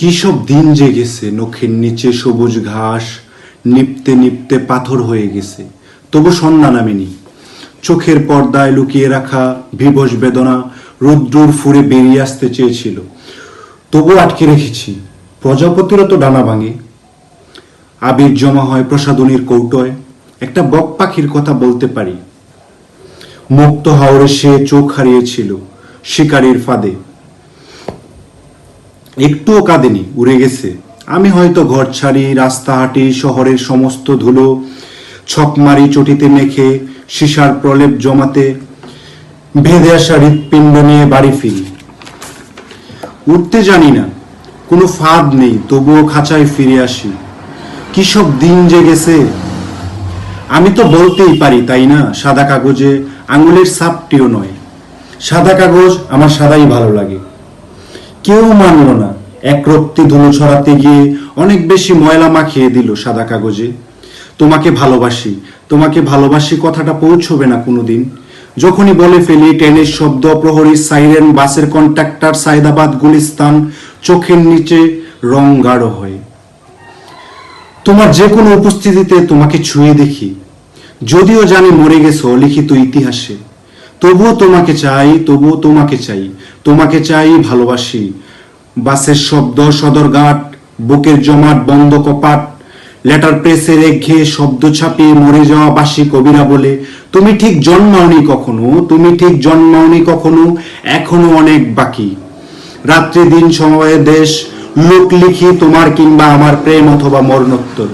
কি সব দিন যে গেছে, নখের নিচে সবুজ ঘাস নিপতে নিপতে পাথর হয়ে গেছে, তবু সন্ধ্যা নামেনি। চোখের পর্দায় লুকিয়ে রাখা বিভস বেদনা রৌদ্রুর ফুরে বেরিয়ে আসতে চেয়েছিল, তবু আটকে রেখেছি। প্রজাপতিরও তো ডানা ভাঙে, আবির জমা হয় প্রসাদনীর কৌটোয়। একটা বক পাখির কথা বলতে পারি, মুক্ত হাওরে সে চোখ হারিয়েছিল শিকারীর ফাঁদে। একটুও কাঁদেনি, উড়ে গেছে। আমি হয়তো ঘর ছাড়ি, রাস্তা হাঁটি, শহরের সমস্ত ধুলো ছক মারি চটিতে মেখে, সীসার প্রলেপ জমাতে ভেদে আসা হৃৎপিণ্ড নিয়ে বাড়ি ফিরি। উঠতে জানি না, কোনো ফাঁদ নেই, তবুও খাঁচায় ফিরে আসি। কি সব দিন যে গেছে। আমি তো বলতেই পারি, তাই না? সাদা কাগজে আঙুলের ছাপটিও নয়। সাদা কাগজ আমার সাদাই ভালো লাগে। কেউ মানল না, এক রক্তি ধুলো ছড়াতে গিয়ে অনেক বেশি ময়লা মাখিয়ে দিল সাদা কাগজে। তোমাকে ভালোবাসি, তোমাকে ভালোবাসি কথাটা পৌঁছবে না কোনোদিন। যখনই বলে ফেলি, ট্রেনের শব্দ, প্রহরী সাইরেন, বাসের কন্ট্রাক্টর, সাইদাবাদ, গুলিস্তান, চোখের নিচে রং গাঢ় হয়। তোমার যে কোনো উপস্থিতিতে তোমাকে ছুঁয়ে দেখি, যদিও জানি মরে গেছো অলিখিত ইতিহাসে। তবুও তোমাকে চাই, তবুও তোমাকে চাই, তোমাকে চাই, ভালোবাসি। বাসের শব্দ, সদরঘাট, বুকের জমাট বন্ধ কপাট, লেটার প্রেসের একঘেয়ে শব্দ ছাপিয়ে মরে যাওয়া বাসি কবিরা বলে, তুমি ঠিক জন্মাওনি কখনো, তুমি ঠিক জন্মাওনি কখনো, এখনো অনেক বাকি। রাত্রি দিন সময়ে দেশ লোক লিখি তোমার কিংবা আমার প্রেম অথবা মরণোত্তর।